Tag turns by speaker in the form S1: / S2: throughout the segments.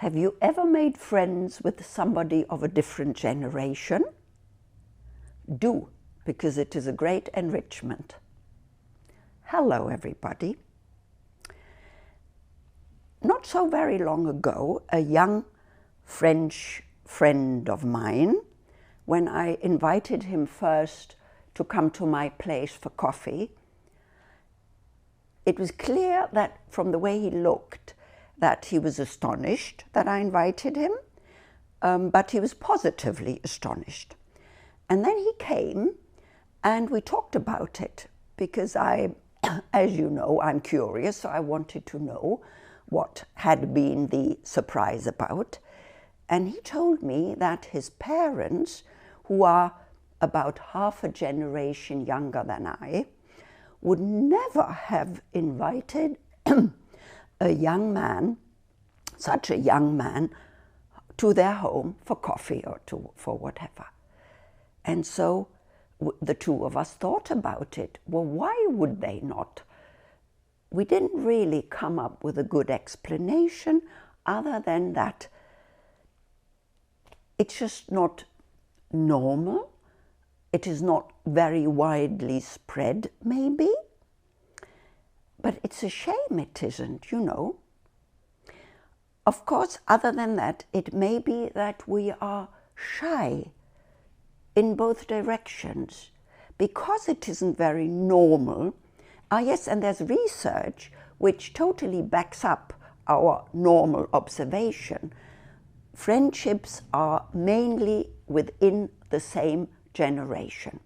S1: Have you ever made friends with somebody of a different generation? Do, because it is a great enrichment. Hello, everybody. Not so very long ago, a young French friend of mine, when I invited him first to come to my place for coffee, it was clear that from the way he looked that he was astonished that I invited him, but he was positively astonished. And then he came and we talked about it because as you know, I'm curious, so I wanted to know what had been the surprise about. And he told me that his parents, who are about half a generation younger than I, would never have invited a young man, such a young man, to their home for coffee or for whatever. And so the two of us thought about it. Well, why would they not? We didn't really come up with a good explanation other than that it's just not normal. It is not very widely spread, maybe. But it's a shame it isn't, you know. Of course, other than that, it may be that we are shy in both directions because it isn't very normal. Yes, and there's research which totally backs up our normal observation. Friendships are mainly within the same generation.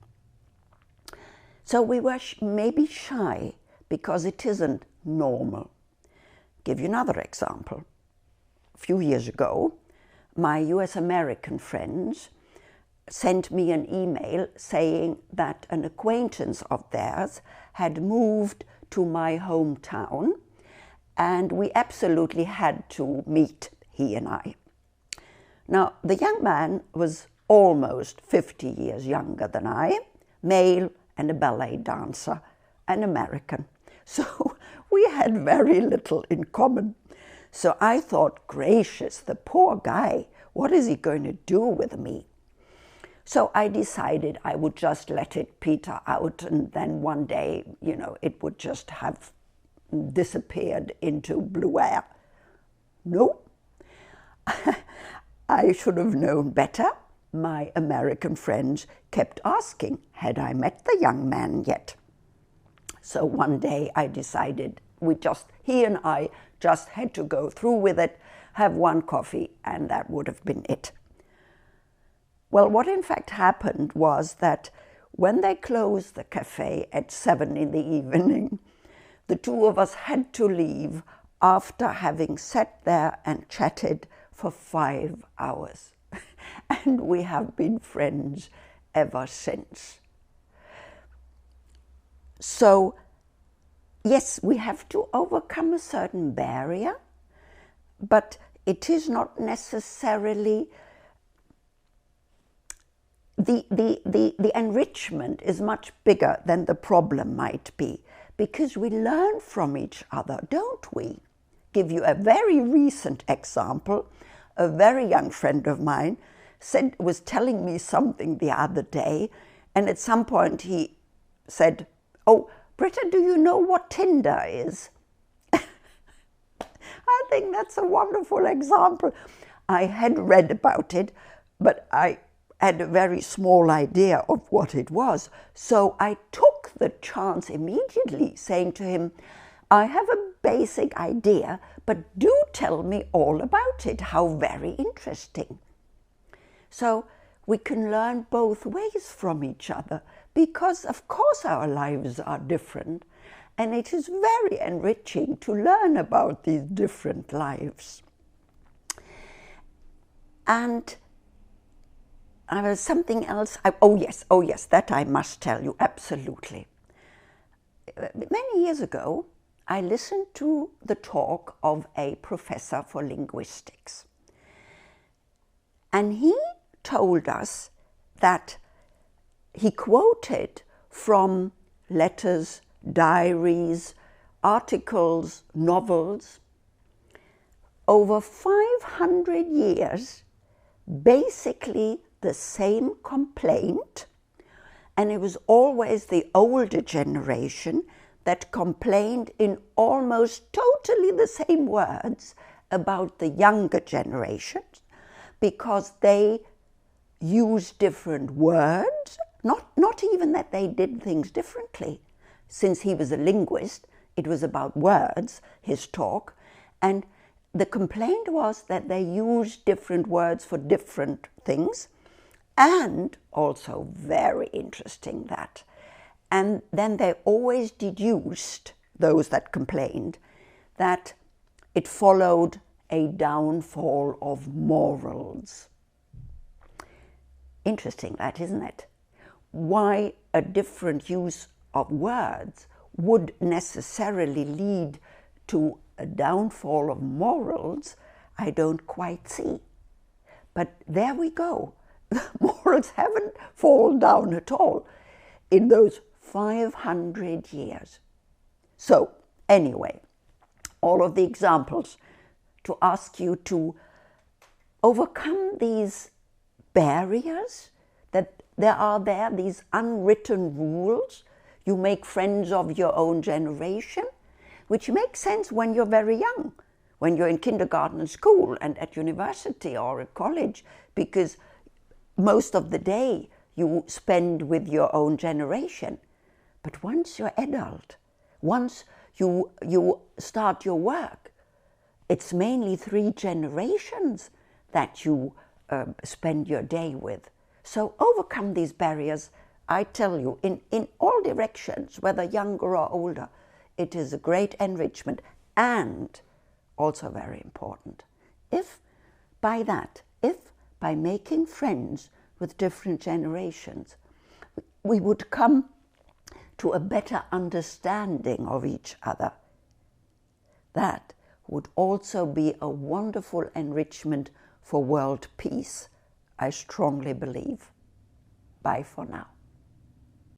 S1: So we were maybe shy because it isn't normal. Give you another example. A few years ago, my US American friends sent me an email saying that an acquaintance of theirs had moved to my hometown and we absolutely had to meet, he and I. Now, the young man was almost 50 years younger than I, male and a ballet dancer, an American. So we had very little in common. So I thought, gracious, the poor guy, what is he going to do with me? So I decided I would just let it peter out, and then one day, you know, it would just have disappeared into blue air. No, I should have known better. My American friends kept asking, had I met the young man yet? So one day I decided he and I just had to go through with it, have one coffee, and that would have been it. Well, what in fact happened was that when they closed the cafe at 7 in the evening, the two of us had to leave after having sat there and chatted for 5 hours. And we have been friends ever since. So, yes, we have to overcome a certain barrier, but it is not necessarily the enrichment is much bigger than the problem might be, because we learn from each other, don't we? Give you a very recent example. A very young friend of mine was telling me something the other day, and at some point he said, "Oh, Britta, do you know what Tinder is?" I think that's a wonderful example. I had read about it, but I had a very small idea of what it was. So I took the chance immediately, saying to him, I have a basic idea, but do tell me all about it. How very interesting. So we can learn both ways from each other, because of course our lives are different, and it is very enriching to learn about these different lives. And there was something else. Oh yes, that I must tell you, absolutely. Many years ago, I listened to the talk of a professor for linguistics. And he told us that he quoted from letters, diaries, articles, novels, over 500 years, basically the same complaint, and it was always the older generation that complained in almost totally the same words about the younger generations, because they used different words, not even that they did things differently. Since he was a linguist, it was about words, his talk, and the complaint was that they used different words for different things, and also very interesting that. And then they always deduced, those that complained, that it followed a downfall of morals. Interesting that, isn't it? Why a different use of words would necessarily lead to a downfall of morals, I don't quite see. But there we go. Morals haven't fallen down at all in those 500 years. So, anyway, all of the examples to ask you to overcome these barriers that there, these unwritten rules. You make friends of your own generation, which makes sense when you're very young, when you're in kindergarten and school and at university or at college, because most of the day you spend with your own generation. But once you're adult, once you start your work, it's mainly 3 generations that you spend your day with. So overcome these barriers, I tell you, in all directions, whether younger or older. It is a great enrichment, and also very important. If by making friends with different generations, we would come to a better understanding of each other, that would also be a wonderful enrichment for world peace, I strongly believe. Bye for now.